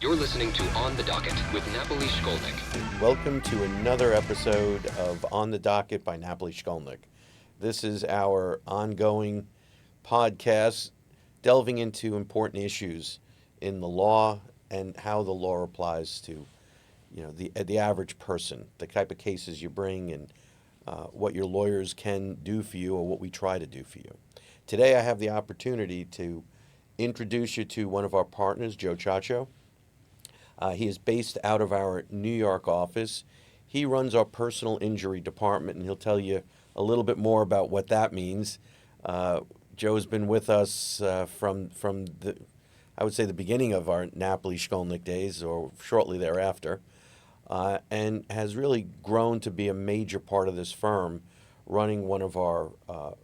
You're listening to On The Docket with Napoli Shkolnik. Welcome to another episode of On the Docket by Napoli Shkolnik. This is our ongoing podcast delving into important issues in the law and how the law applies to, the average person, the type of cases you bring, and what your lawyers can do for you or what we try to do for you. Today, I have the opportunity to introduce you to one of our partners, Joe Chacho. He is based out of our New York office. He runs our personal injury department, and he'll tell you a little bit more about what that means. Joe's been with us from the, I would say, the beginning of our Napoli Shkolnik days, or shortly thereafter, and has really grown to be a major part of this firm, running one of our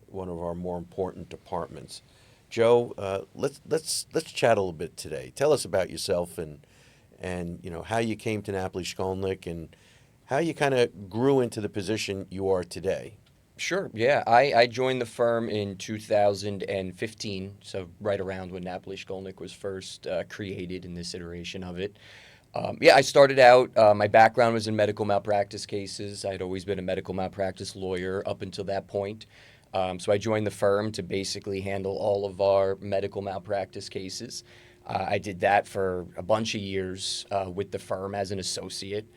more important departments. Joe, let's chat a little bit today. Tell us about yourself and how you came to Napoli Shkolnik and how you kind of grew into the position you are today. Sure. Yeah, I joined the firm in 2015, so right around when Napoli Shkolnik was first created in this iteration of it. I started out, my background was in medical malpractice cases. I'd always been a medical malpractice lawyer up until that point. So I joined the firm to basically handle all of our medical malpractice cases. I did that for a bunch of years with the firm as an associate.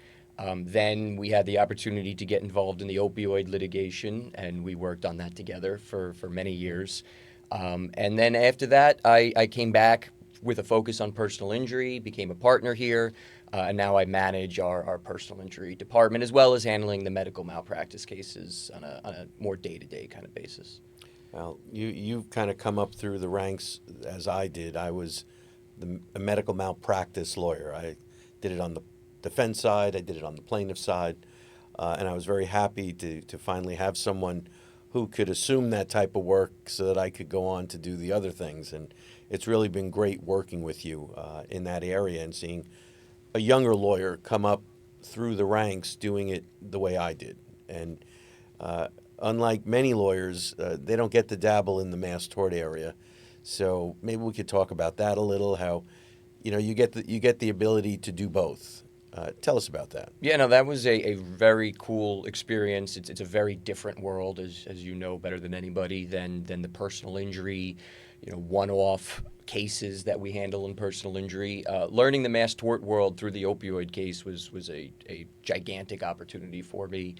Then we had the opportunity to get involved in the opioid litigation, and we worked on that together for many years. And then after that, I came back with a focus on personal injury, became a partner here, and now I manage our personal injury department as well as handling the medical malpractice cases on a more day-to-day kind of basis. Well, you've kind of come up through the ranks as I did. I was a medical malpractice lawyer. I did it on the defense side, I did it on the plaintiff side, and I was very happy to finally have someone who could assume that type of work so that I could go on to do the other things. And it's really been great working with you in that area and seeing a younger lawyer come up through the ranks doing it the way I did. And unlike many lawyers, they don't get to dabble in the mass tort area. So maybe we could talk about that a little. How, you get the ability to do both. Tell us about that. Yeah, no, that was a very cool experience. It's a very different world, as you know better than anybody, than the personal injury, one-off cases that we handle in personal injury. Learning the mass tort world through the opioid case was a gigantic opportunity for me.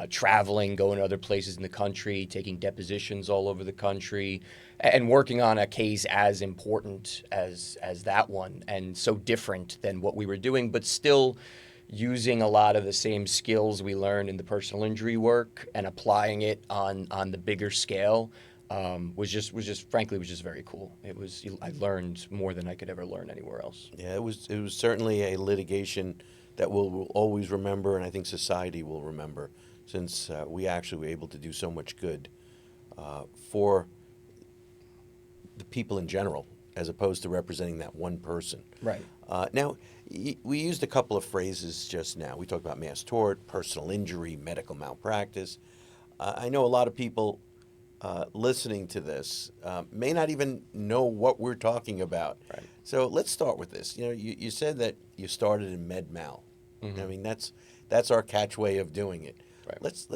Traveling, going to other places in the country, taking depositions all over the country, and working on a case as important as that one, and so different than what we were doing, but still using a lot of the same skills we learned in the personal injury work and applying it on the bigger scale. Was just frankly very cool. I learned more than I could ever learn anywhere else. Yeah, it was certainly a litigation that we'll always remember, and I think society will remember, since we actually were able to do so much good for the people in general, as opposed to representing that one person. Right. Now, we used a couple of phrases just now. We talked about mass tort, personal injury, medical malpractice. I know a lot of people listening to this may not even know what we're talking about. Right. So let's start with this. You said that you started in med mal. Mm-hmm. I mean, that's our catch way of doing it. Right. Let's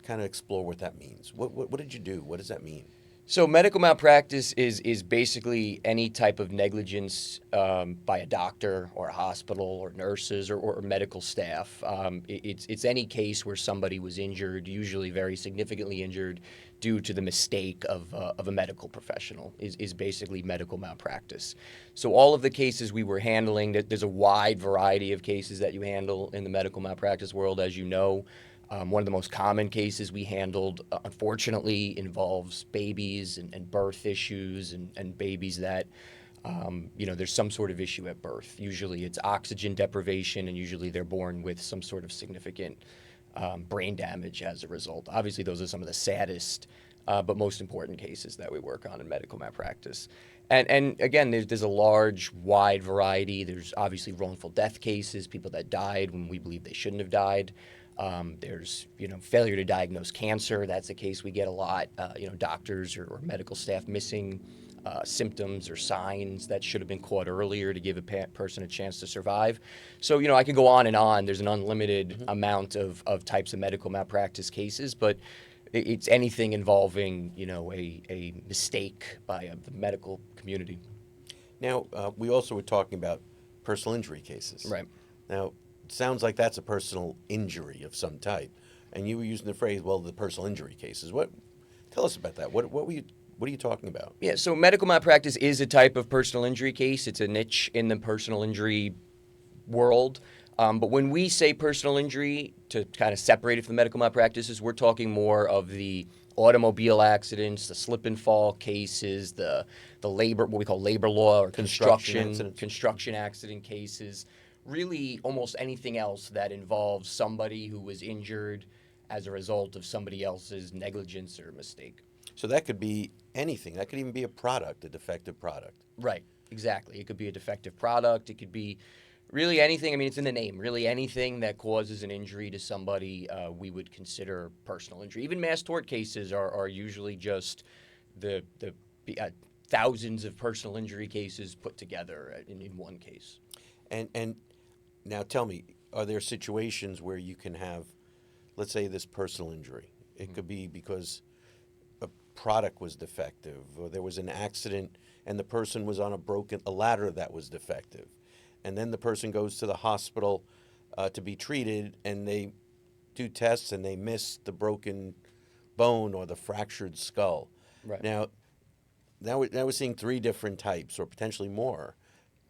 kind of explore what that means. What did you do? What does that mean? So medical malpractice is basically any type of negligence by a doctor or a hospital or nurses or medical staff. It's any case where somebody was injured, usually very significantly injured, due to the mistake of a medical professional is basically medical malpractice. So all of the cases we were handling, there's a wide variety of cases that you handle in the medical malpractice world, as you know. One of the most common cases we handled, unfortunately, involves babies and birth issues and babies that, there's some sort of issue at birth. Usually it's oxygen deprivation, and usually they're born with some sort of significant brain damage as a result. Obviously, those are some of the saddest but most important cases that we work on in medical malpractice. And again, there's a large, wide variety. There's obviously wrongful death cases, people that died when we believe they shouldn't have died. There's failure to diagnose cancer. That's a case we get a lot. Doctors or medical staff missing symptoms or signs that should have been caught earlier to give a person a chance to survive. So, I could go on and on. There's an unlimited amount of types of medical malpractice cases, but it's anything involving, a mistake by the medical community. Now, we also were talking about personal injury cases. Right. Now, it sounds like that's a personal injury of some type, and you were using the phrase, well, the personal injury cases. Tell us about that. What are you talking about? Yeah, so medical malpractice is a type of personal injury case. It's a niche in the personal injury world. But when we say personal injury, to kind of separate it from medical malpractices, we're talking more of the automobile accidents, the slip and fall cases, the labor, what we call labor law or construction accident cases. Really, almost anything else that involves somebody who was injured as a result of somebody else's negligence or mistake. So that could be anything. That could even be a product, a defective product. Right, exactly. It could be a defective product. It could be really anything. I mean, it's in the name. Really anything that causes an injury to somebody, we would consider personal injury. Even mass tort cases are usually just the thousands of personal injury cases put together in one case. And now tell me, are there situations where you can have, let's say, this personal injury? It could be because a product was defective, or there was an accident and the person was on a ladder that was defective. And then the person goes to the hospital to be treated, and they do tests and they miss the broken bone or the fractured skull. Right. Now we're seeing three different types, or potentially more.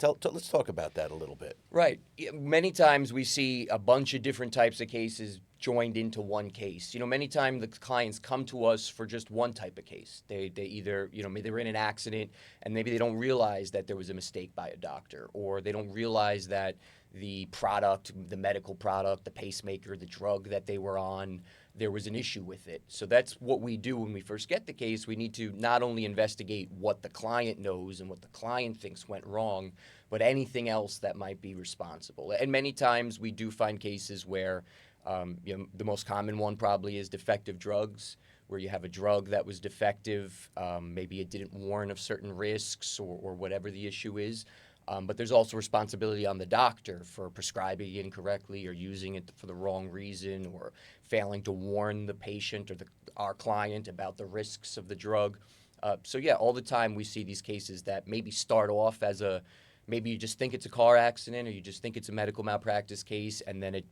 Let's talk about that a little bit. Right. Many times we see a bunch of different types of cases joined into one case. Many times the clients come to us for just one type of case. They either, maybe they were in an accident and maybe they don't realize that there was a mistake by a doctor, or they don't realize that the product, the medical product, the pacemaker, the drug that they were on, there was an issue with it. So that's what we do when we first get the case. We need to not only investigate what the client knows and what the client thinks went wrong, but anything else that might be responsible. And many times we do find cases where the most common one probably is defective drugs, where you have a drug that was defective. Maybe it didn't warn of certain risks or whatever the issue is. But there's also responsibility on the doctor for prescribing it incorrectly or using it for the wrong reason, or failing to warn the patient or our client about the risks of the drug. So yeah, all the time we see these cases that maybe start off as maybe you just think it's a car accident, or you just think it's a medical malpractice case, and then it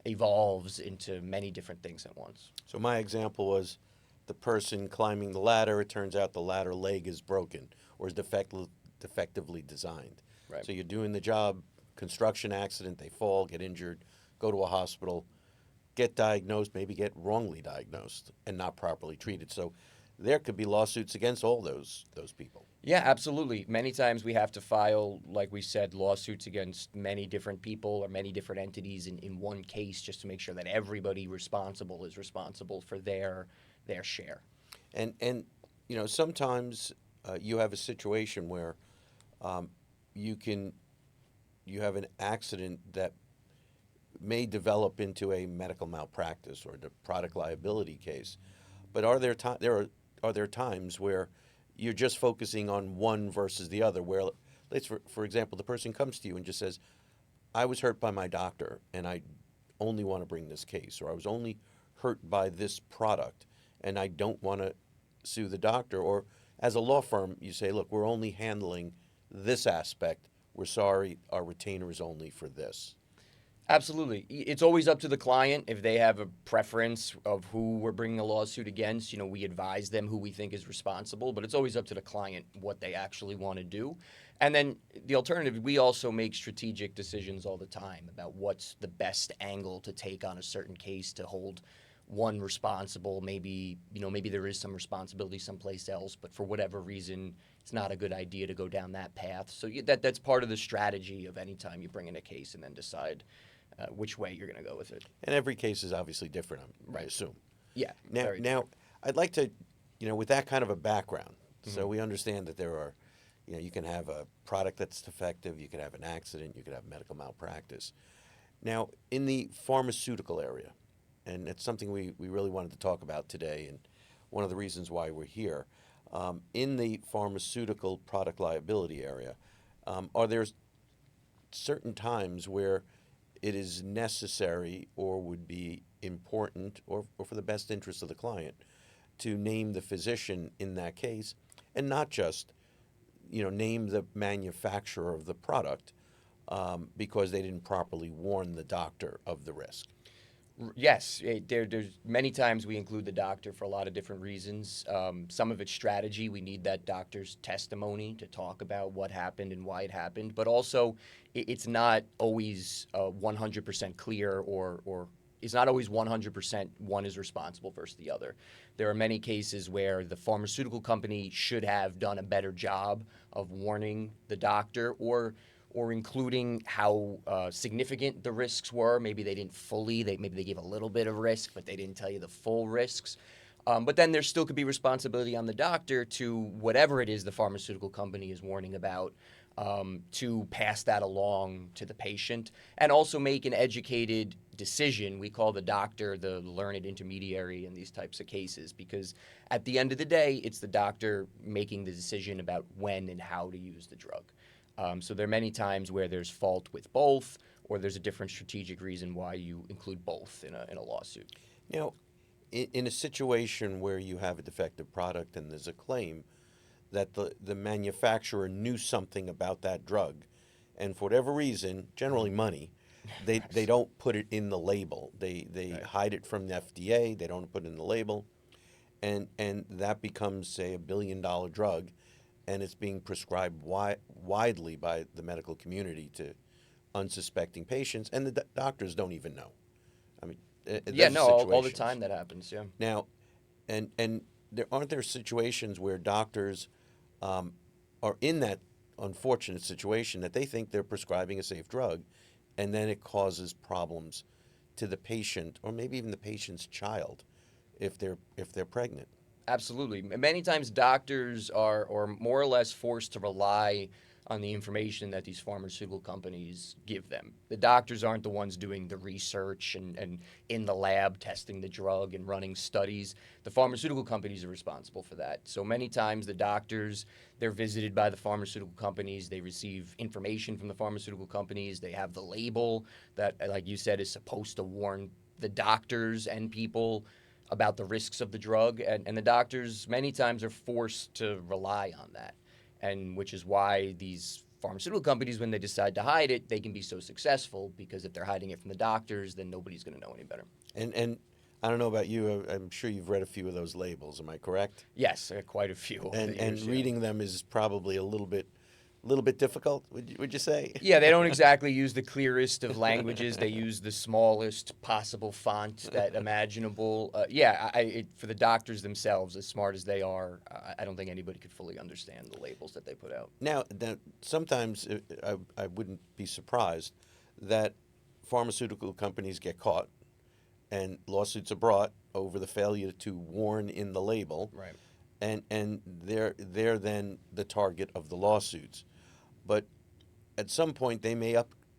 evolves into many different things at once. So my example was the person climbing the ladder. It turns out the ladder leg is broken or is defectively designed. Right. So you're doing the job, construction accident, they fall, get injured, go to a hospital, get diagnosed, maybe get wrongly diagnosed and not properly treated. So there could be lawsuits against all those people. Yeah, absolutely. Many times we have to file, like we said, lawsuits against many different people or many different entities in one case, just to make sure that everybody responsible is responsible for their share. And sometimes you have a situation where you have an accident that may develop into a medical malpractice or a product liability case. But are there times where you're just focusing on one versus the other, where, let's for example, the person comes to you and just says, I was hurt by my doctor and I only want to bring this case, or I was only hurt by this product and I don't want to sue the doctor. Or as a law firm, you say, look, we're only handling this aspect. We're sorry, our retainer is only for this. Absolutely. It's always up to the client if they have a preference of who we're bringing a lawsuit against. We advise them who we think is responsible, but it's always up to the client what they actually want to do. And then the alternative, we also make strategic decisions all the time about what's the best angle to take on a certain case to hold one responsible. Maybe there is some responsibility someplace else, but for whatever reason, it's not a good idea to go down that path. So that's part of the strategy of any time you bring in a case and then decide which way you're going to go with it. And every case is obviously different, I assume. Yeah. Now, I'd like to, with that kind of a background, so we understand that there are, you can have a product that's defective, you can have an accident, you can have medical malpractice. Now, in the pharmaceutical area, and it's something we really wanted to talk about today, and one of the reasons why we're here, In the pharmaceutical product liability area, are there certain times where it is necessary or would be important or for the best interest of the client to name the physician in that case and not just, name the manufacturer of the product because they didn't properly warn the doctor of the risk? Yes, there's many times we include the doctor for a lot of different reasons. Some of it's strategy. We need that doctor's testimony to talk about what happened and why it happened. But also, it's not always 100% clear or it's not always 100% one is responsible versus the other. There are many cases where the pharmaceutical company should have done a better job of warning the doctor or including how significant the risks were. Maybe they didn't fully, maybe they gave a little bit of risk, but they didn't tell you the full risks. But then there still could be responsibility on the doctor to whatever it is the pharmaceutical company is warning about, to pass that along to the patient and also make an educated decision. We call the doctor the learned intermediary in these types of cases because at the end of the day, it's the doctor making the decision about when and how to use the drug. So there are many times where there's fault with both, or there's a different strategic reason why you include both in a lawsuit. Now, in a situation where you have a defective product and there's a claim that the manufacturer knew something about that drug, and for whatever reason, generally money, they don't put it in the label. They Right. hide it from the FDA. They don't put it in the label, and that becomes, say, $1 billion drug, and it's being prescribed widely by the medical community to unsuspecting patients, and the doctors don't even know. I mean, Yeah, those no, are all the situations. time that happens, yeah. Now, and aren't there situations where doctors are in that unfortunate situation that they think they're prescribing a safe drug, and then it causes problems to the patient or maybe even the patient's child if they're pregnant? Absolutely. Many times doctors are more or less forced to rely on the information that these pharmaceutical companies give them. The doctors aren't the ones doing the research and in the lab testing the drug and running studies. The pharmaceutical companies are responsible for that. So many times the doctors, they're visited by the pharmaceutical companies. They receive information from the pharmaceutical companies. They have the label that, like you said, is supposed to warn the doctors and people about the risks of the drug, and the doctors many times are forced to rely on that, and which is why these pharmaceutical companies, when they decide to hide it, they can be so successful because if they're hiding it from the doctors, then nobody's going to know any better. And I don't know about you. I'm sure you've read a few of those labels. Am I correct? Yes, quite a few over the And years, yeah. reading them is probably a little bit difficult. Would you say? Yeah, they don't exactly use the clearest of languages. They use the smallest possible font that imaginable. For the doctors themselves, as smart as they are, I don't think anybody could fully understand the labels that they put out. Now, sometimes I wouldn't be surprised that pharmaceutical companies get caught and lawsuits are brought over the failure to warn in the label. Right. And they're then the target of the lawsuits. But at some point they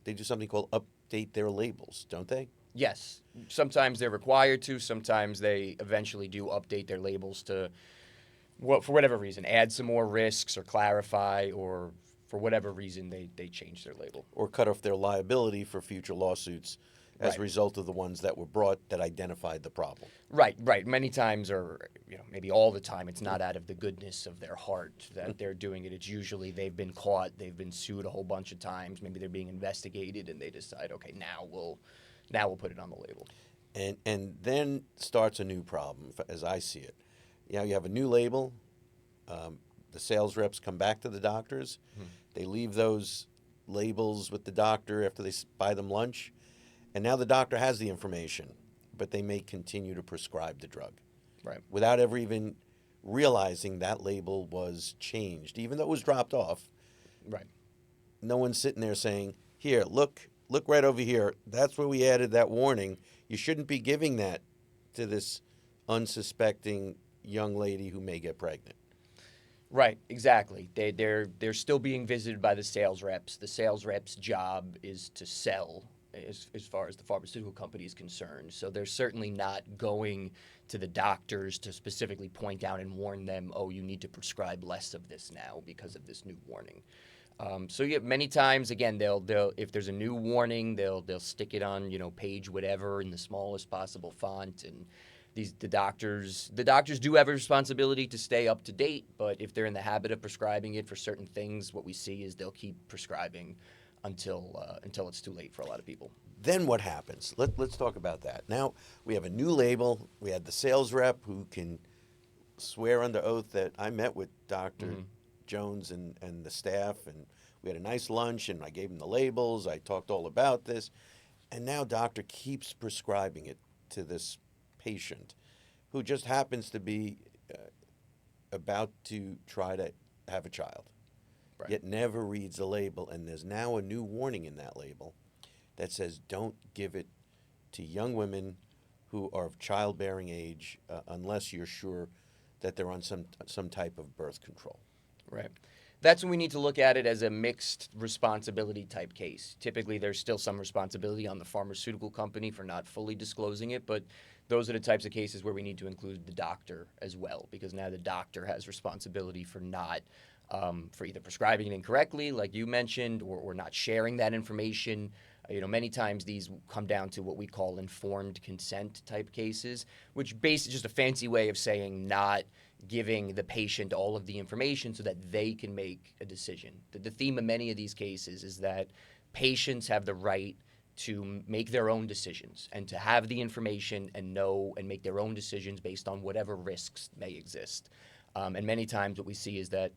do something called update their labels, don't they? Yes. Sometimes they're required to. Sometimes they eventually do update their labels to, well, for whatever reason, add some more risks or clarify, or for whatever reason they change their label. Or cut off their liability for future lawsuits as Right. a result of the ones that were brought that identified the problem. Right. Many times, or maybe all the time, it's not out of the goodness of their heart that they're doing it. It's usually they've been caught, they've been sued a whole bunch of times. Maybe they're being investigated, and they decide, okay, now we'll put it on the label. And then starts a new problem, as I see it. You have a new label. The sales reps come back to the doctors. They leave those labels with the doctor after they buy them lunch. And now the doctor has the information, but they may continue to prescribe the drug. Right. Without ever even realizing that label was changed. Even though it was dropped off, Right. no one's sitting there saying, here, look right over here. That's where we added that warning. You shouldn't be giving that to this unsuspecting young lady who may get pregnant. Right, exactly. They're still being visited by the sales reps. The sales reps' job is to sell as far as the pharmaceutical company is concerned. So they're certainly not going to the doctors to specifically point out and warn them, oh, you need to prescribe less of this now because of this new warning. So yeah, many times again, they'll if there's a new warning, they'll stick it on page whatever in the smallest possible font, and the doctors do have a responsibility to stay up to date. But if they're in the habit of prescribing it for certain things, what we see is they'll keep prescribing until it's too late for a lot of people. Then what happens? Let's talk about that. Now we have a new label. We had the sales rep who can swear under oath that I met with Dr. Jones and the staff, and we had a nice lunch, and I gave him the labels. I talked all about this. And now doctor keeps prescribing it to this patient who just happens to be about to try to have a child, Right. yet never reads the label. And there's now a new warning in that label that says don't give it to young women who are of childbearing age unless you're sure that they're on some type of birth control. Right. That's when we need to look at it as a mixed responsibility type case. Typically, there's still some responsibility on the pharmaceutical company for not fully disclosing it, but those are the types of cases where we need to include the doctor as well, because now the doctor has responsibility for not, for either prescribing it incorrectly, like you mentioned, or not sharing that information. Many times these come down to what we call informed consent type cases, which basically just a fancy way of saying not giving the patient all of the information so that they can make a decision. The theme of many of these cases is that patients have the right to make their own decisions and to have the information and know and make their own decisions based on whatever risks may exist. And many times what we see is that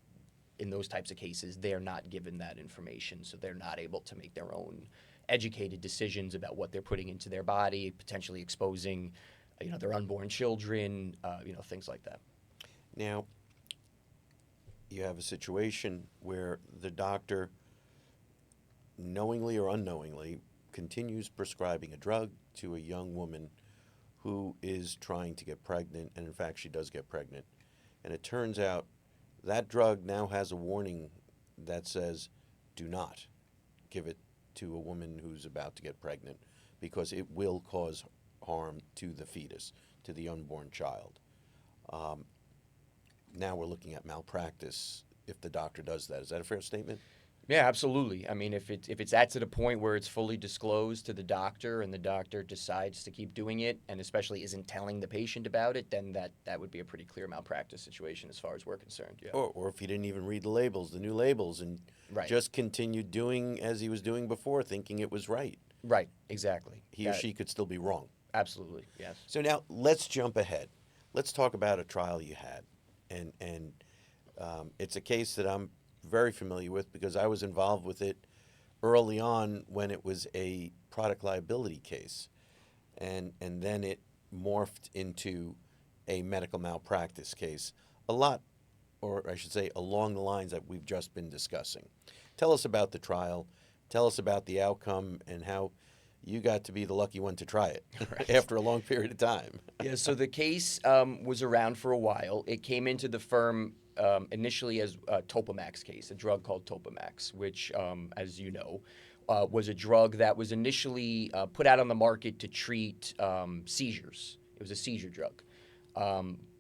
in those types of cases, they're not given that information, so they're not able to make their own educated decisions about what they're putting into their body, potentially exposing, their unborn children, things like that. Now, you have a situation where the doctor, knowingly or unknowingly, continues prescribing a drug to a young woman who is trying to get pregnant, and in fact, she does get pregnant. And it turns out that drug now has a warning that says, do not give it to a woman who's about to get pregnant because it will cause harm to the fetus, to the unborn child. Now we're looking at malpractice if the doctor does that. Is that a fair statement? Yeah, absolutely. I mean, if it's at to the point where it's fully disclosed to the doctor and the doctor decides to keep doing it and especially isn't telling the patient about it, then that would be a pretty clear malpractice situation as far as we're concerned. Yeah. Or if he didn't even read the labels, the new labels, and Right. just continued doing as he was doing before, thinking it was right. Right, exactly. He or she could still be wrong. Absolutely, yes. So now let's jump ahead. Let's talk about a trial you had. And it's a case that I'm very familiar with because I was involved with it early on when it was a product liability case. And then it morphed into a medical malpractice case. A lot, or I should say, along the lines that we've just been discussing. Tell us about the trial. Tell us about the outcome and how you got to be the lucky one to try it after a long period of time. Yeah, so the case was around for a while. It came into the firm initially as a Topamax case, a drug called Topamax, which, as you know, was a drug that was initially put out on the market to treat seizures. It was a seizure drug.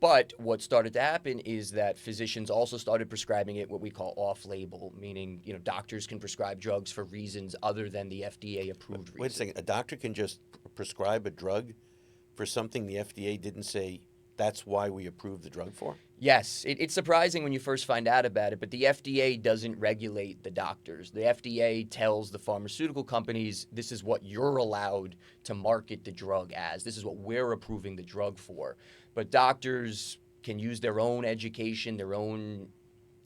But what started to happen is that physicians also started prescribing it what we call off-label, meaning doctors can prescribe drugs for reasons other than the FDA-approved reasons. Wait a second. A doctor can just prescribe a drug for something the FDA didn't say that's why we approved the drug for? Yes. It's surprising when you first find out about it, but the FDA doesn't regulate the doctors. The FDA tells the pharmaceutical companies, this is what you're allowed to market the drug as. This is what we're approving the drug for. But doctors can use their own education, their own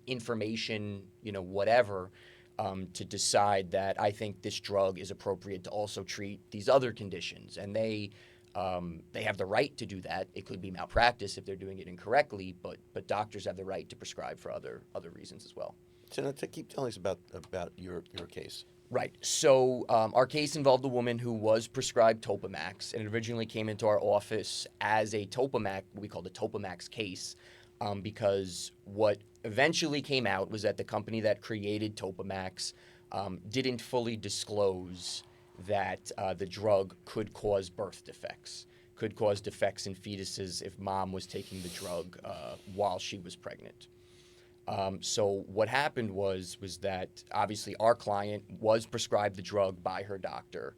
information, whatever, to decide that I think this drug is appropriate to also treat these other conditions. And they have the right to do that. It could be malpractice if they're doing it incorrectly, but doctors have the right to prescribe for other reasons as well. So now keep telling us about your case. Right. So our case involved a woman who was prescribed Topamax, and it originally came into our office as a Topamax, what we called a Topamax case, because what eventually came out was that the company that created Topamax didn't fully disclose that the drug could cause birth defects, could cause defects in fetuses if mom was taking the drug while she was pregnant. So what happened was that obviously our client was prescribed the drug by her doctor.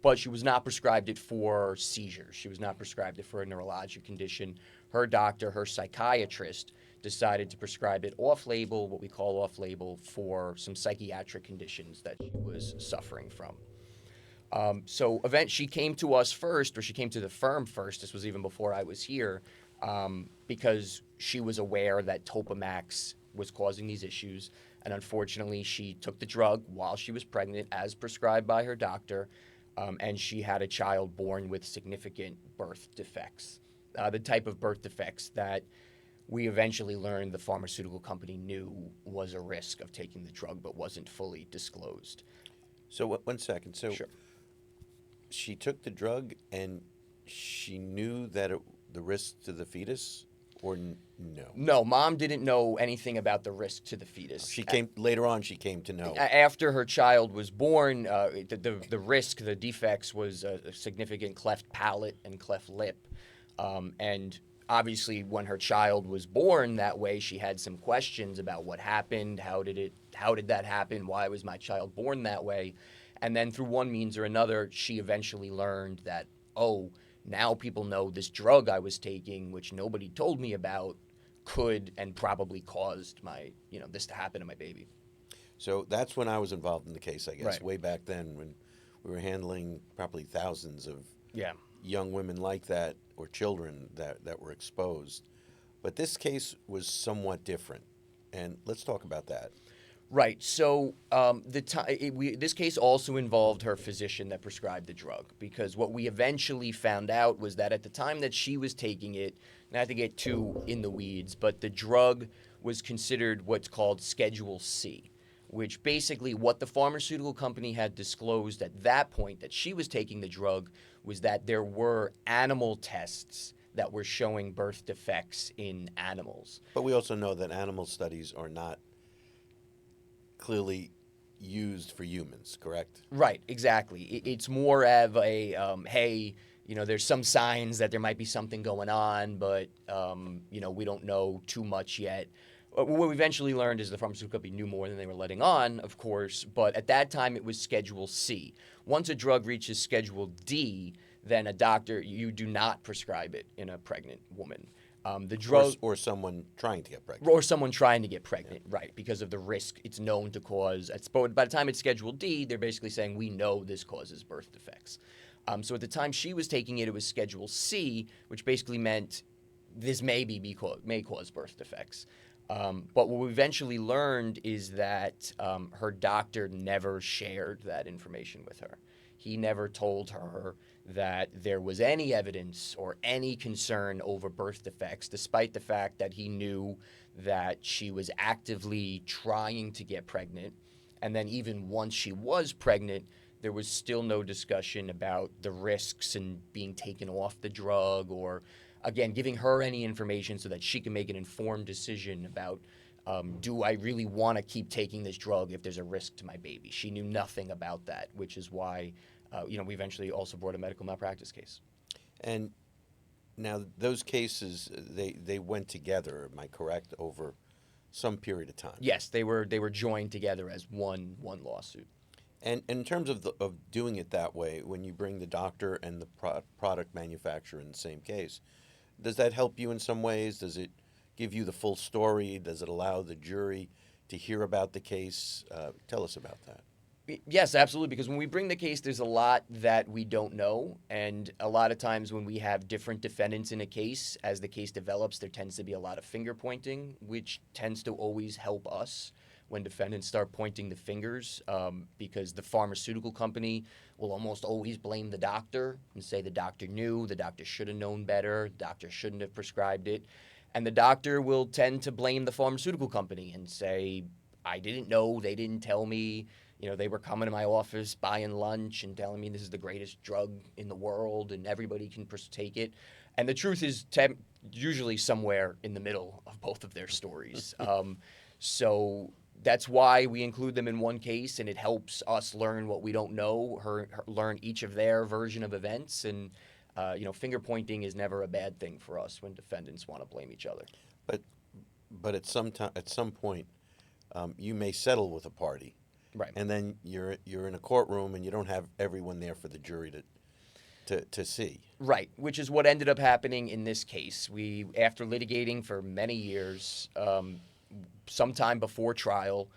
But she was not prescribed it for seizures. She was not prescribed it for a neurologic condition. Her doctor, her psychiatrist, decided to prescribe it off-label, what we call off-label, for some psychiatric conditions that she was suffering from. So eventually she came to us first, or she came to the firm first. This was even before I was here, because she was aware that Topamax was causing these issues. And unfortunately, she took the drug while she was pregnant, as prescribed by her doctor, and she had a child born with significant birth defects. The type of birth defects that we eventually learned the pharmaceutical company knew was a risk of taking the drug, but wasn't fully disclosed. So one second. So Sure. she took the drug and she knew that the risk to the fetus, or no? No, mom didn't know anything about the risk to the fetus. She came later on. She came to know. After her child was born, the risk, the defects, was a significant cleft palate and cleft lip. And obviously, when her child was born that way, she had some questions about what happened, how did that happen, why was my child born that way? And then through one means or another, she eventually learned that, oh, now people know this drug I was taking, which nobody told me about, could and probably caused this to happen to my baby. So that's when I was involved in the case, I guess, Right. way back then, when we were handling probably thousands of Yeah. young women like that, or children that were exposed. But this case was somewhat different, and let's talk about that. Right. So this case also involved her physician that prescribed the drug, because what we eventually found out was that at the time that she was taking it, not to get too in the weeds, but the drug was considered what's called Schedule C, which basically what the pharmaceutical company had disclosed at that point that she was taking the drug was that there were animal tests that were showing birth defects in animals. But we also know that animal studies are not clearly used for humans, correct? Right, exactly. It's more of a, hey, there's some signs that there might be something going on, but, we don't know too much yet. What we eventually learned is the pharmaceutical company knew more than they were letting on, of course, but at that time it was Schedule C. Once a drug reaches Schedule D, then a doctor, you do not prescribe it in a pregnant woman. The drug, or someone trying to get pregnant. or someone trying to get pregnant, right, because of the risk it's known to cause. But by the time it's Schedule D, they're basically saying, we know this causes birth defects. So at the time she was taking it, it was Schedule C, which basically meant this may cause birth defects. But what we eventually learned is that her doctor never shared that information with her. He never told her that there was any evidence or any concern over birth defects, despite the fact that he knew that she was actively trying to get pregnant. And then even once she was pregnant, there was still no discussion about the risks and being taken off the drug, or, again, giving her any information so that she can make an informed decision about, do I really want to keep taking this drug if there's a risk to my baby? She knew nothing about that, which is why we eventually also brought a medical malpractice case. And now those cases, they went together, am I correct, over some period of time? Yes, they were joined together as one lawsuit. And in terms of doing it that way, when you bring the doctor and the product manufacturer in the same case, does that help you in some ways? Does it give you the full story? Does it allow the jury to hear about the case? Tell us about that. Yes, absolutely, because when we bring the case, there's a lot that we don't know, and a lot of times when we have different defendants in a case, as the case develops, there tends to be a lot of finger pointing, which tends to always help us when defendants start pointing the fingers, because the pharmaceutical company will almost always blame the doctor and say the doctor knew, the doctor should have known better, the doctor shouldn't have prescribed it, and the doctor will tend to blame the pharmaceutical company and say, I didn't know, they didn't tell me. They were coming to my office, buying lunch, and telling me this is the greatest drug in the world and everybody can take it. And the truth is usually somewhere in the middle of both of their stories. So That's why we include them in one case, and it helps us learn what we don't know, learn each of their version of events, and finger pointing is never a bad thing for us when defendants want to blame each other. But at some point, you may settle with a party, Right. and then you're in a courtroom and you don't have everyone there for the jury to see. Right, which is what ended up happening in this case. We, after litigating for many years, sometime before trial,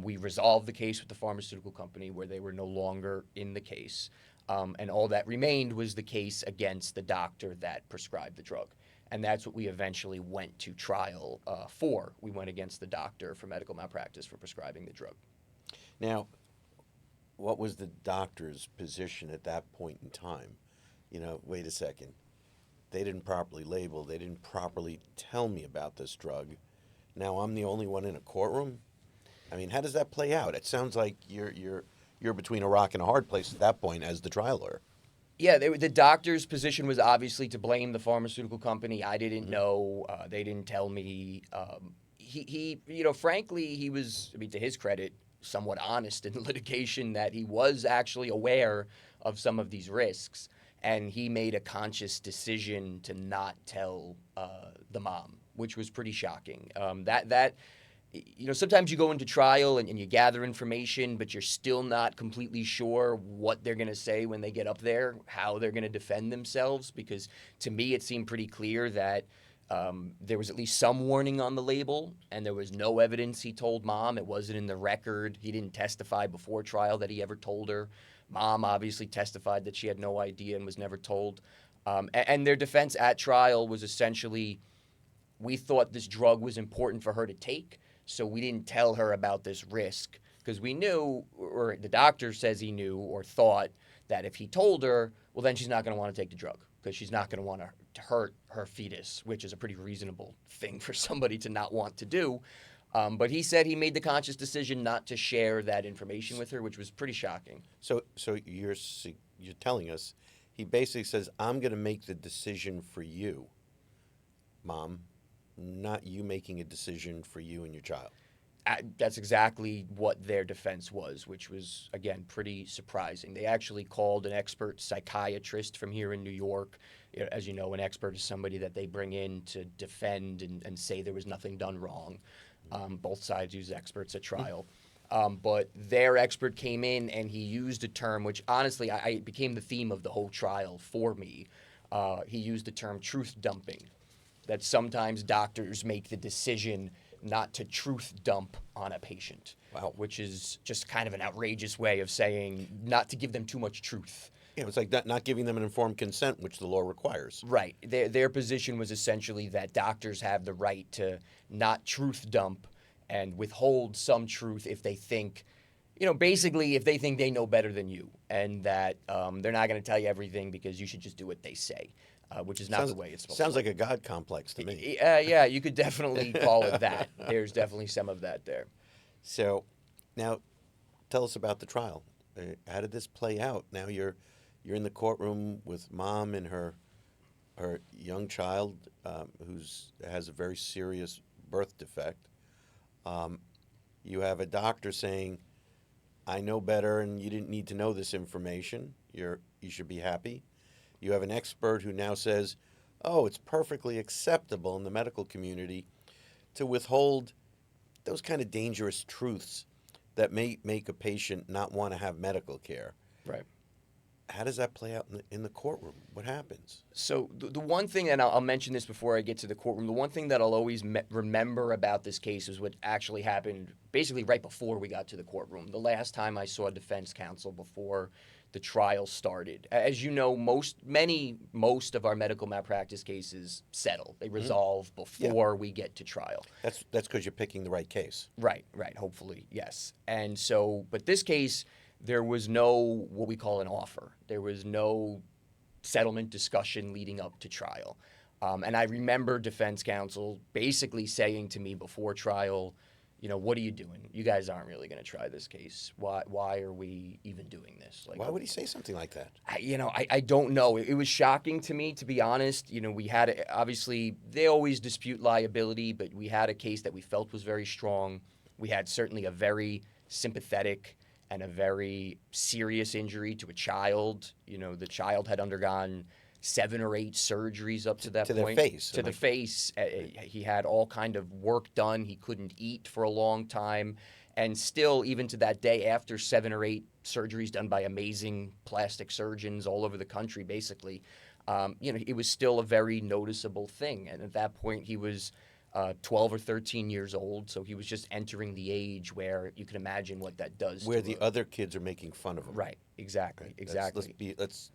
we resolved the case with the pharmaceutical company where they were no longer in the case. And all that remained was the case against the doctor that prescribed the drug. And that's what we eventually went to trial for. We went against the doctor for medical malpractice for prescribing the drug. Now, what was the doctor's position at that point in time? Wait a second. They didn't properly label. They didn't properly tell me about this drug. Now I'm the only one in a courtroom. I mean, how does that play out? It sounds like you're between a rock and a hard place at that point as the trial lawyer. Yeah, the doctor's position was obviously to blame the pharmaceutical company. I didn't know. They didn't tell me. Frankly, he was, to his credit, somewhat honest in litigation that he was actually aware of some of these risks, and he made a conscious decision to not tell the mom, which was pretty shocking. Sometimes you go into trial and you gather information, but you're still not completely sure what they're going to say when they get up there, how they're going to defend themselves, because to me it seemed pretty clear that there was at least some warning on the label, and there was no evidence he told mom. It wasn't in the record. He didn't testify before trial that he ever told her. Mom obviously testified that she had no idea and was never told. And their defense at trial was essentially, we thought this drug was important for her to take, so we didn't tell her about this risk because we knew, or the doctor says he knew or thought that if he told her, well, then she's not going to want to take the drug because she's not going to want to hurt her fetus, which is a pretty reasonable thing for somebody to not want to do. But he said he made the conscious decision not to share that information with her, which was pretty shocking. So you're telling us he basically says, I'm going to make the decision for you, Mom, not you making a decision for you and your child. That's exactly what their defense was, which was, again, pretty surprising. They actually called an expert psychiatrist from here in New York. As you know, an expert is somebody that they bring in to defend and say there was nothing done wrong. Both sides use experts at trial. But their expert came in and he used a term which, honestly, I became the theme of the whole trial for me. He used the term truth dumping, that sometimes doctors make the decision not to truth dump on a patient, wow, which is just kind of an outrageous way of saying not to give them too much truth. Yeah, it's like not giving them an informed consent, which the law requires. Right. Their position was essentially that doctors have the right to not truth dump and withhold some truth if they think, basically if they think they know better than you, and that they're not going to tell you everything because you should just do what they say. Which is not the way it's supposed to Sounds work. like a God complex to me. Yeah, you could definitely call it that. There's definitely some of that there. So, now, tell us about the trial. How did this play out? Now you're in the courtroom with Mom and her young child, who has a very serious birth defect. You have a doctor saying, "I know better, and you didn't need to know this information. You should be happy." You have an expert who now says, oh, it's perfectly acceptable in the medical community to withhold those kind of dangerous truths that may make a patient not want to have medical care. Right. How does that play out in the courtroom? What happens? So the one thing, and I'll mention this before I get to the courtroom, the one thing that I'll always remember about this case is what actually happened basically right before we got to the courtroom. The last time I saw defense counsel before the trial started. As you know, most of our medical malpractice cases settle. They resolve before we get to trial. That's because you're picking the right case. Right, hopefully, yes. And so, but this case, there was no what we call an offer. There was no settlement discussion leading up to trial. And I remember defense counsel basically saying to me before trial, what are you doing? You guys aren't really going to try this case. Why are we even doing this? Why would he say something like that? I don't know. It was shocking to me, to be honest. We had, obviously, they always dispute liability, but we had a case that we felt was very strong. We had certainly a very sympathetic and a very serious injury to a child. The child had undergone 7 or 8 surgeries up to that to point. the face. To the face. He had all kind of work done. He couldn't eat for a long time. And still, even to that day, after 7 or 8 surgeries done by amazing plastic surgeons all over the country, basically, it was still a very noticeable thing. And at that point, he was 12 or 13 years old, so he was just entering the age where you can imagine what that does. Where the other kids are making fun of him. Right, exactly, Right. exactly. Let's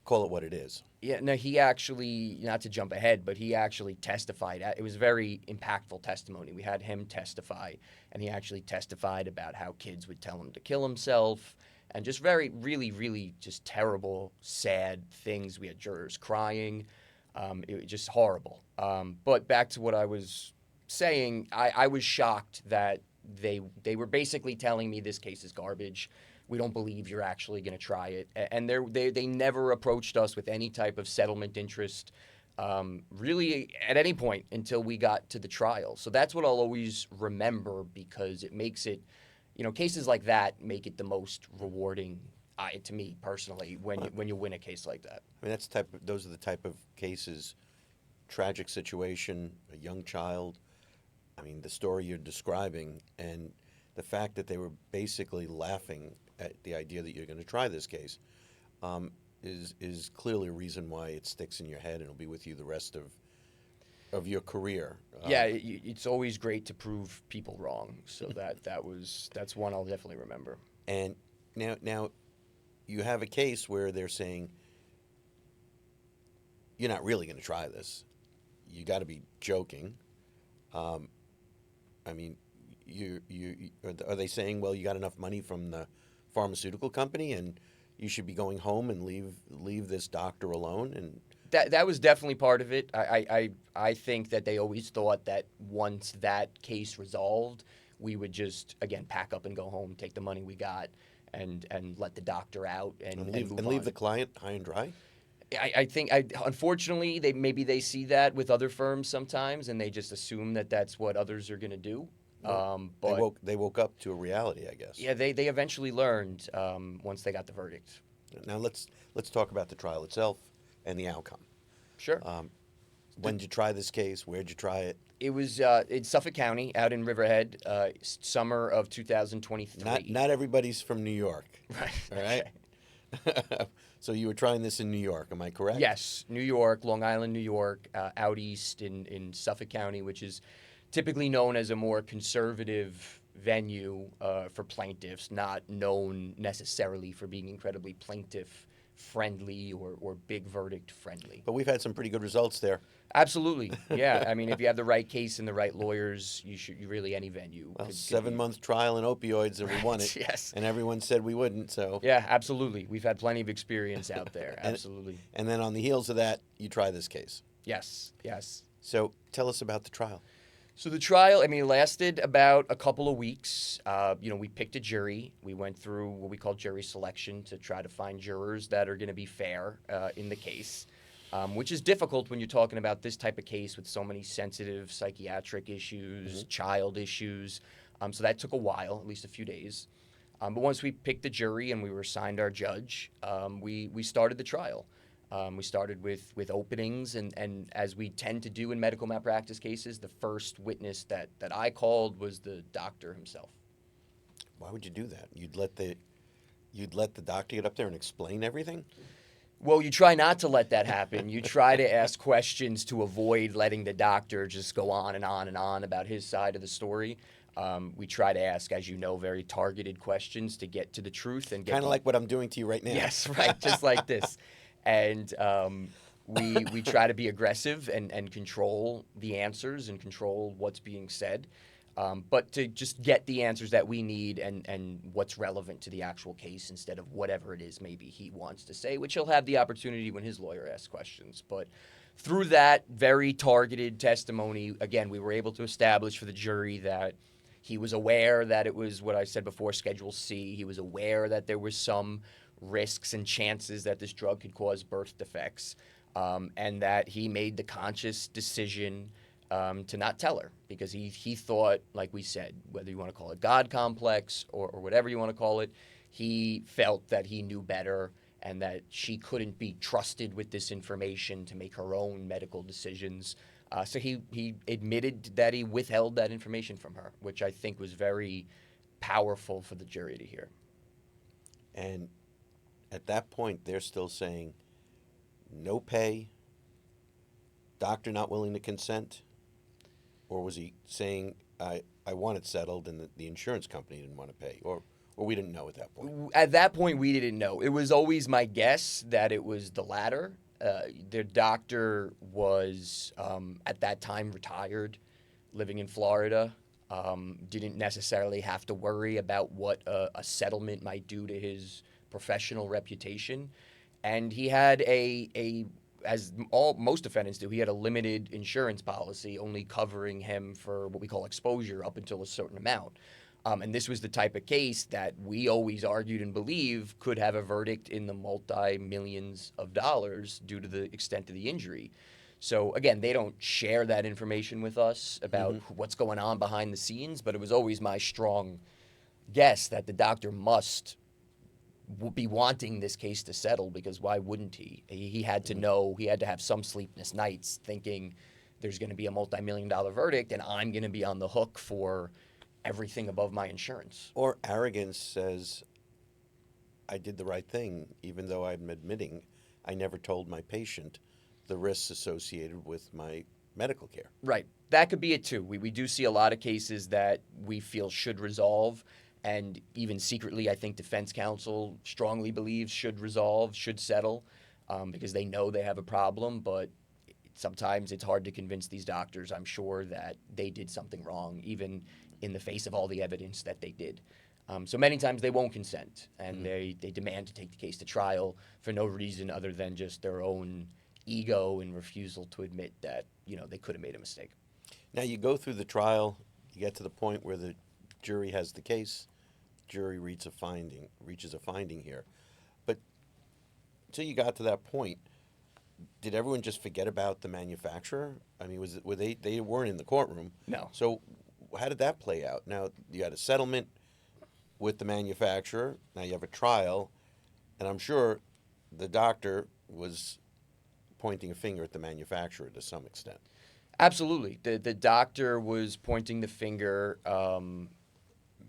call it what it is. Yeah, no, he actually, not to jump ahead, but he actually testified. It was very impactful testimony. We had him testify, and he actually testified about how kids would tell him to kill himself, and just very, really, really just terrible, sad things. We had jurors crying. It was just horrible. But back to what I was saying, I was shocked that they were basically telling me this case is garbage. We don't believe you're actually going to try it. And they never approached us with any type of settlement interest, really at any point until we got to the trial. So that's what I'll always remember, because it makes it, cases like that make it the most rewarding to me personally when you win a case like that. I mean, those are the type of cases, tragic situation, a young child. I mean, the story you're describing, and the fact that they were basically laughing at the idea that you're going to try this case is clearly a reason why it sticks in your head and it'll be with you the rest of your career. Yeah, it's always great to prove people wrong. So that's one I'll definitely remember. And now you have a case where they're saying you're not really going to try this. You got to be joking. I mean, are they saying, well, you got enough money from the pharmaceutical company and you should be going home and leave this doctor alone? And that was definitely part of it. I think that they always thought that once that case resolved, we would just again pack up and go home, take the money we got, and let the doctor out and leave the client high and dry. I think unfortunately they see that with other firms sometimes, and they just assume that that's what others are going to do. But they woke up to a reality, I guess. Yeah, they eventually learned once they got the verdict. Now let's talk about the trial itself and the outcome. Sure. When did you try this case? Where'd you try it? It was in Suffolk County, out in Riverhead, summer of 2023. Not everybody's from New York. Right. All right. So you were trying this in New York, am I correct? Yes, New York, Long Island, New York, out east in Suffolk County, which is typically known as a more conservative venue for plaintiffs, not known necessarily for being incredibly plaintiff-friendly or big verdict-friendly. But we've had some pretty good results there. Absolutely, yeah. I mean, if you have the right case and the right lawyers, really any venue. Well, 7-month trial in opioids, and we won it. Yes. And everyone said we wouldn't, so. Yeah, absolutely. We've had plenty of experience out there, absolutely. And then on the heels of that, you try this case. Yes, yes. So tell us about the trial. So the trial, it lasted about a couple of weeks. We picked a jury. We went through what we call jury selection to try to find jurors that are going to be fair in the case, which is difficult when you're talking about this type of case with so many sensitive psychiatric issues, child issues. So that took a while, at least a few days. But once we picked the jury and we were assigned our judge, we started the trial. We started with openings, and as we tend to do in medical malpractice cases, the first witness that I called was the doctor himself. Why would you do that? You'd let the doctor get up there and explain everything? Well, you try not to let that happen. You try to ask questions to avoid letting the doctor just go on and on and on about his side of the story. We try to ask, as you know, very targeted questions to get to the truth and get kind of like what I'm doing to you right now. Yes, right, just like this. And we try to be aggressive and control the answers and control what's being said, but to just get the answers that we need and what's relevant to the actual case instead of whatever it is maybe he wants to say, which he'll have the opportunity when his lawyer asks questions. But through that very targeted testimony, again, we were able to establish for the jury that he was aware that it was what I said before, Schedule C. He was aware that there was some risks and chances that this drug could cause birth defects, and that he made the conscious decision to not tell her because he thought, like we said, whether you want to call it God complex or whatever you want to call it, he felt that he knew better and that she couldn't be trusted with this information to make her own medical decisions. So he admitted that he withheld that information from her, which I think was very powerful for the jury to hear. And at that point, they're still saying no pay, doctor not willing to consent? Or was he saying, I want it settled and the insurance company didn't want to pay? Or we didn't know at that point? At that point, we didn't know. It was always my guess that it was the latter. Their doctor was, at that time, retired, living in Florida. Didn't necessarily have to worry about what a settlement might do to his professional reputation. And he had as most defendants do, he had a limited insurance policy only covering him for what we call exposure up until a certain amount. And this was the type of case that we always argued and believe could have a verdict in the multi-millions of dollars due to the extent of the injury. So again, they don't share that information with us about what's going on behind the scenes, but it was always my strong guess that the doctor must be wanting this case to settle because why wouldn't he? He had to know, he had to have some sleepless nights thinking there's going to be a multi-million-dollar verdict and I'm going to be on the hook for everything above my insurance. Or arrogance says, I did the right thing, even though I'm admitting I never told my patient the risks associated with my medical care. Right. That could be it too. We do see a lot of cases that we feel should resolve. And even secretly, I think defense counsel strongly believes should resolve, should settle, because they know they have a problem. But sometimes it's hard to convince these doctors, I'm sure, that they did something wrong, even in the face of all the evidence that they did. So many times they won't consent, and they demand to take the case to trial for no reason other than just their own ego and refusal to admit that, they could have made a mistake. Now you go through the trial, you get to the point where the jury has the case, jury reaches a finding here. But until you got to that point, did everyone just forget about the manufacturer? I mean, were they weren't in the courtroom? No. So how did that play out? Now you had a settlement with the manufacturer. Now you have a trial, and I'm sure the doctor was pointing a finger at the manufacturer to some extent. Absolutely. The doctor was pointing the finger,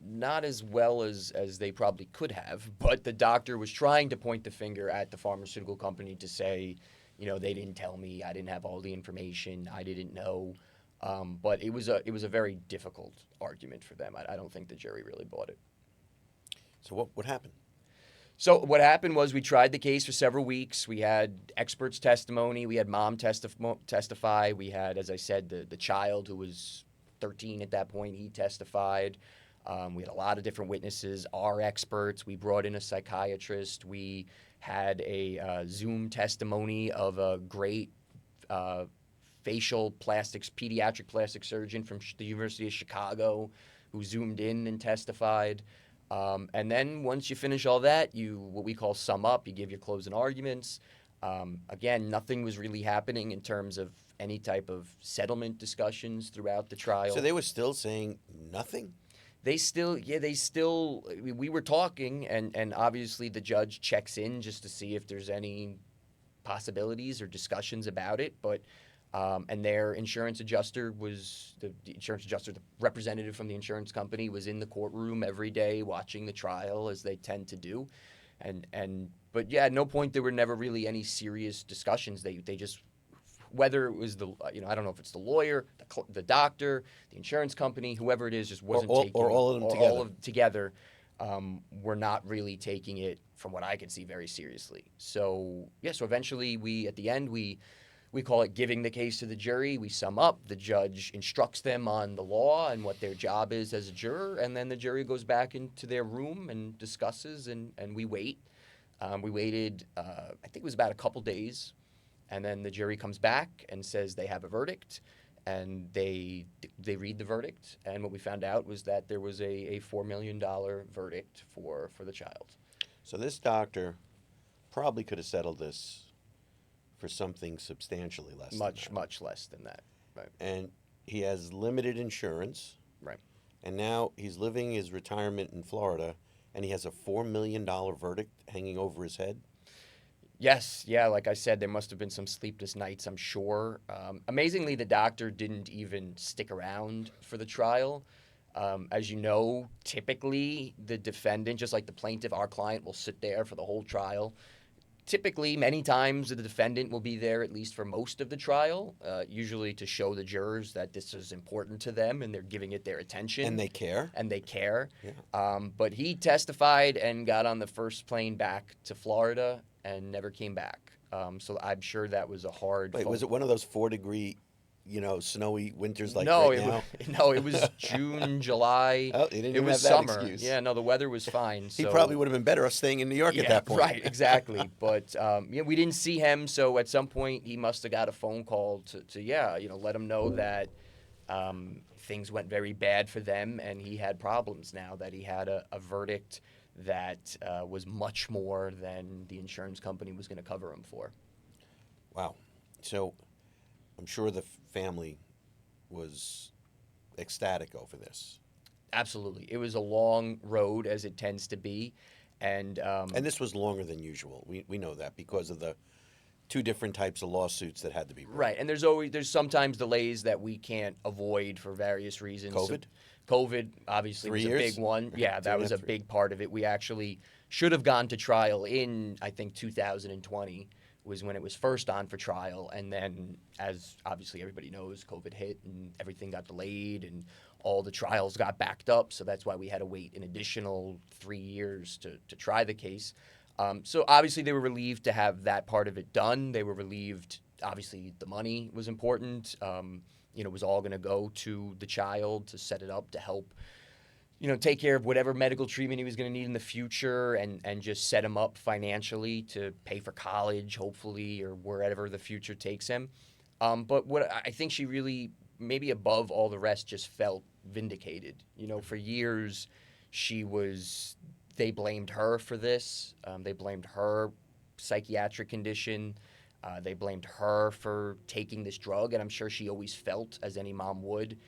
not as well as they probably could have, but the doctor was trying to point the finger at the pharmaceutical company to say, they didn't tell me, I didn't have all the information, I didn't know. But it was a very difficult argument for them. I don't think the jury really bought it. So what happened? So what happened was we tried the case for several weeks. We had experts' testimony. We had mom testify. We had, as I said, the child who was 13 at that point. He testified. We had a lot of different witnesses, our experts. We brought in a psychiatrist. We had a Zoom testimony of a great pediatric plastic surgeon from the University of Chicago who Zoomed in and testified. And then once you finish all that, what we call sum up, you give your closing arguments. Again, nothing was really happening in terms of any type of settlement discussions throughout the trial. So they were still saying nothing? We were talking, and obviously the judge checks in just to see if there's any possibilities or discussions about it, but and their insurance adjuster the representative from the insurance company was in the courtroom every day watching the trial as they tend to do. But yeah, at no point there were never really any serious discussions. They just, whether it was I don't know if it's the lawyer, the doctor, the insurance company, whoever it is, just wasn't taking or all of them together. All of together, were not really taking it, from what I could see, very seriously. So yeah, so eventually at the end we call it giving the case to the jury. We sum up. The judge instructs them on the law and what their job is as a juror, and then the jury goes back into their room and discusses, and we wait. We waited, I think it was about a couple days, and then the jury comes back and says they have a verdict, and they read the verdict, and what we found out was that there was a $4 million verdict for the child. So this doctor probably could have settled this for something substantially less than that. Much less than that. Right. And he has limited insurance, Right. and now he's living his retirement in Florida, and he has a $4 million verdict hanging over his head. Yes, yeah, like I said, there must have been some sleepless nights, I'm sure. Amazingly, the doctor didn't even stick around for the trial. As you know, typically the defendant, just like the plaintiff, our client, will sit there for the whole trial. Typically, many times the defendant will be there at least for most of the trial, usually to show the jurors that this is important to them and they're giving it their attention. And they care. And they care. Yeah. But he testified and got on the first plane back to Florida and never came back. So I'm sure that was a hard. Wait, was it one of those 4-degree, snowy winters like No, right now? no, it was June, July. Oh, he didn't it even was have that summer. excuse. Yeah, no, the weather was fine. He So. probably would have been better off staying in New York at that point. Right, exactly. But we didn't see him, so at some point he must have got a phone call to let him know that things went very bad for them, and he had problems now, that he had a verdict that was much more than the insurance company was going to cover him for. Wow. So I'm sure the family was ecstatic over this. Absolutely. It was a long road, as it tends to be. And this was longer than usual. We know that because of the 2 different types of lawsuits that had to be brought. Right, and there's sometimes delays that we can't avoid for various reasons. COVID? COVID obviously 3 was years? a big one. Yeah, that was a big part of it. We actually should have gone to trial in, I think, 2020 was when it was first on for trial, and then, as obviously everybody knows, COVID hit and everything got delayed and all the trials got backed up, so that's why we had to wait an additional 3 years to try the case. So obviously they were relieved to have that part of it done. They were relieved, obviously the money was important. It was all going to go to the child to set it up to help, take care of whatever medical treatment he was going to need in the future, and just set him up financially to pay for college, hopefully, or wherever the future takes him. But what I think she really, maybe above all the rest, just felt vindicated. For years, they blamed her for this. They blamed her psychiatric condition. They blamed her for taking this drug, and I'm sure she always felt, as any mom would,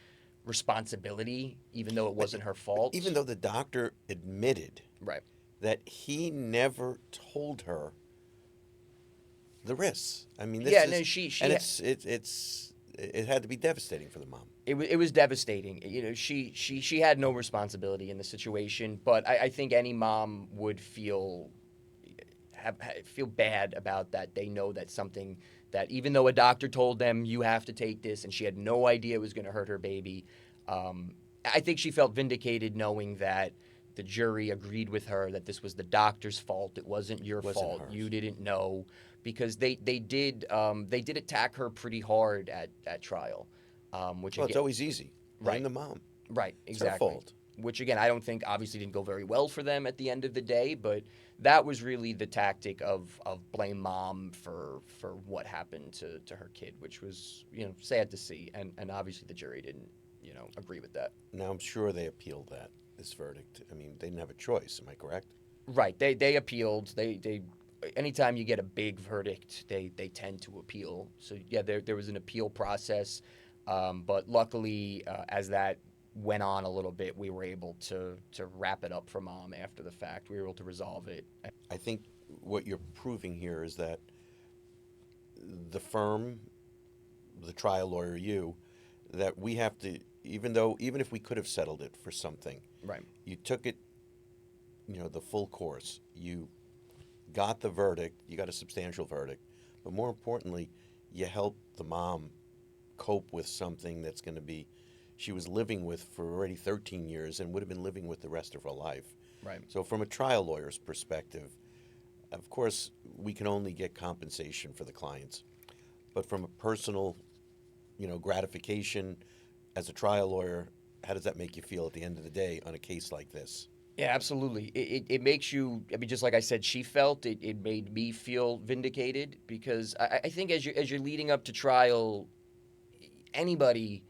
responsibility, even though it wasn't her fault. Even though the doctor admitted Right. that he never told her the risks. I mean, it had to be devastating for the mom. It was devastating. She had no responsibility in the situation, but I think any mom would feel bad about that. They know that's something that, even though a doctor told them you have to take this, and she had no idea it was going to hurt her baby, I think she felt vindicated knowing that the jury agreed with her that this was the doctor's fault. It wasn't your fault. Hers. You didn't know, because they did attack her pretty hard at trial. It's always easy. Blame the mom. Right, exactly. It's her fault. Which, again, I don't think obviously didn't go very well for them at the end of the day, but that was really the tactic of blame mom for what happened to her kid, which was, sad to see. And obviously the jury didn't, agree with that. Now, I'm sure they appealed this verdict. I mean, they didn't have a choice. Am I correct? Right. They appealed. They anytime you get a big verdict, they tend to appeal. So, yeah, there was an appeal process. But luckily, as that went on a little bit, we were able to wrap it up for mom after the fact. We were able to resolve it. I think what you're proving here is that the firm, the trial lawyer, that we have to, even if we could have settled it for something, Right. you took it, the full course. You got the verdict, you got a substantial verdict, but more importantly, you helped the mom cope with something that's going to be, she was living with for already 13 years and would have been living with the rest of her life. Right. So from a trial lawyer's perspective, of course, we can only get compensation for the clients. But from a personal, gratification as a trial lawyer, how does that make you feel at the end of the day on a case like this? Yeah, absolutely. It makes you, I mean, just like I said, she felt it made me feel vindicated, because I think as you're leading up to trial, anybody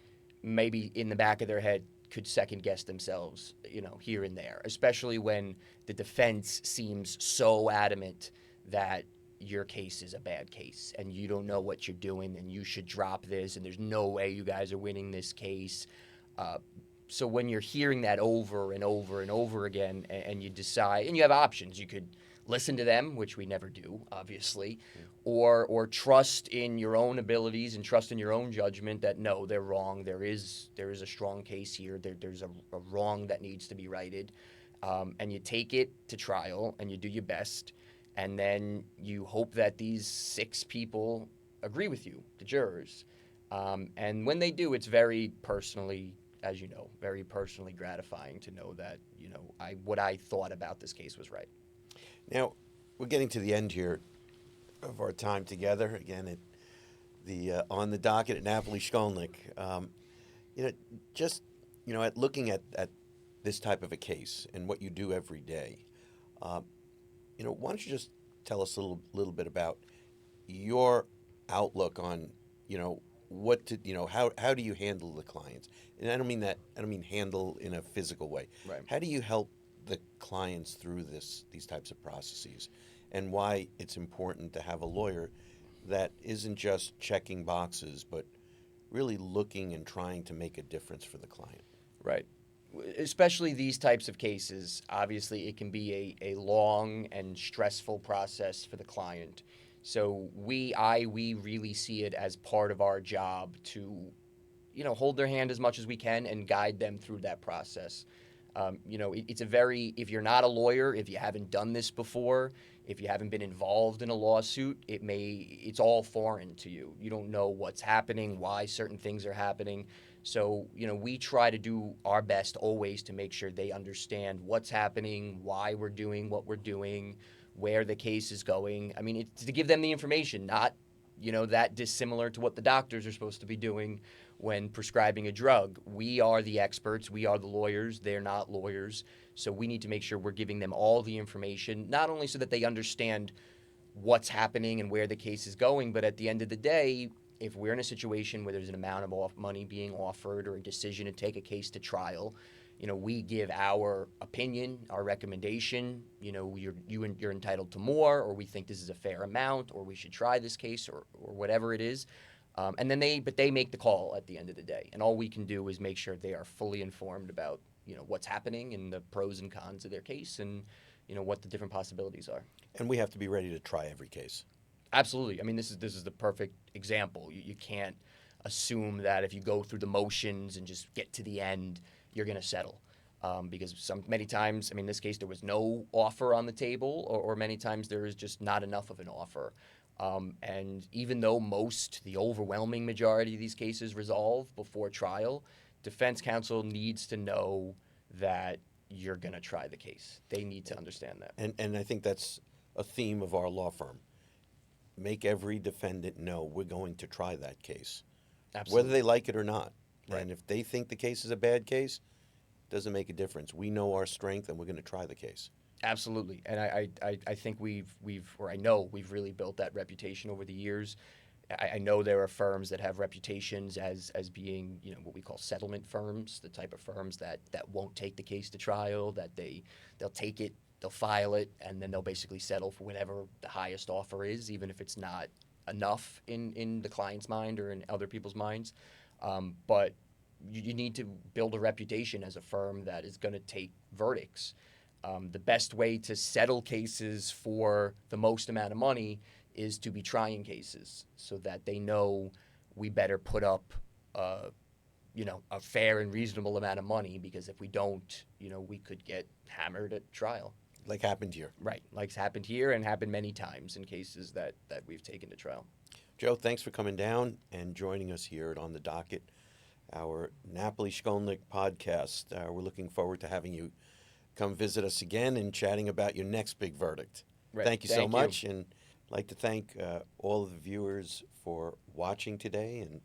maybe in the back of their head could second guess themselves, here and there, especially when the defense seems so adamant that, your case is a bad case and you don't know what you're doing and you should drop this and there's no way you guys are winning this case. So when you're hearing that over and over and over again, and you decide, and you have options, you could listen to them, which we never do, obviously, or trust in your own abilities and trust in your own judgment that no, they're wrong. There is a strong case here. There's a wrong that needs to be righted, and you take it to trial and you do your best, and then you hope that these 6 people agree with you, the jurors, and when they do, it's very personally, as you know, very personally gratifying to know that, what I thought about this case was right. Now, we're getting to the end here of our time together. Again, at the On the Docket at Napoli Shkolnik. At looking at this type of a case and what you do every day, why don't you just tell us a little bit about your outlook on, how do you handle the clients? And I don't mean handle in a physical way. Right. How do you help the clients through these types of processes, and why it's important to have a lawyer that isn't just checking boxes, but really looking and trying to make a difference for the client? Right. Especially these types of cases, obviously it can be a long and stressful process for the client. So we really see it as part of our job to, hold their hand as much as we can and guide them through that process. It's if you're not a lawyer, if you haven't done this before, if you haven't been involved in a lawsuit, it's all foreign to you. You don't know what's happening, why certain things are happening. So, we try to do our best always to make sure they understand what's happening, why we're doing what we're doing, where the case is going. I mean, it's to give them the information, not, that dissimilar to what the doctors are supposed to be doing when prescribing a drug. We are the experts. We are the lawyers. They're not lawyers. So we need to make sure we're giving them all the information, not only so that they understand what's happening and where the case is going, but at the end of the day, if we're in a situation where there's an amount of money being offered or a decision to take a case to trial, we give our opinion, our recommendation. You're entitled to more, or we think this is a fair amount, or we should try this case, or whatever it is. And then they make the call at the end of the day. And all we can do is make sure they are fully informed about, what's happening and the pros and cons of their case and, what the different possibilities are. And we have to be ready to try every case. Absolutely. I mean, this is the perfect example. You can't assume that if you go through the motions and just get to the end, you're going to settle. Because many times, in this case, there was no offer on the table, or many times there is just not enough of an offer. And even though the overwhelming majority of these cases resolve before trial, defense counsel needs to know that you're going to try the case. They need to understand that. And I think that's a theme of our law firm. Make every defendant know we're going to try that case, Absolutely. whether they like it or not. Right. And if they think the case is a bad case, it doesn't make a difference. We know our strength, and we're going to try the case. Absolutely. And I think I know we've really built that reputation over the years. I know there are firms that have reputations as being, what we call settlement firms, the type of firms that won't take the case to trial, that they'll take it, they'll file it, and then they'll basically settle for whatever the highest offer is, even if it's not enough in the client's mind or in other people's minds. But you need to build a reputation as a firm that is going to take verdicts. The best way to settle cases for the most amount of money is to be trying cases, so that they know we better put up, a fair and reasonable amount of money, because if we don't, we could get hammered at trial. Like happened here. Right, like's happened here and happened many times in cases that we've taken to trial. Joe, thanks for coming down and joining us here at On the Docket, our Napoli Shkolnik podcast. We're looking forward to having you come visit us again and chatting about your next big verdict. Right. Thank you so much. And I'd like to thank all of the viewers for watching today and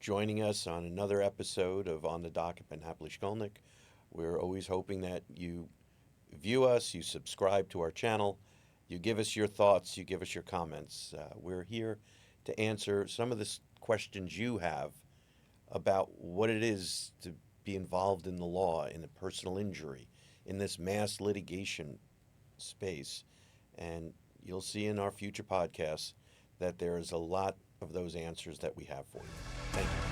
joining us on another episode of On the Docket by Napoli Shkolnik. We're always hoping that you view us, you subscribe to our channel, you give us your thoughts, you give us your comments. We're here to answer some of the questions you have about what it is to be involved in the law, in a personal injury, in this mass litigation space. And you'll see in our future podcasts that there is a lot of those answers that we have for you. Thank you.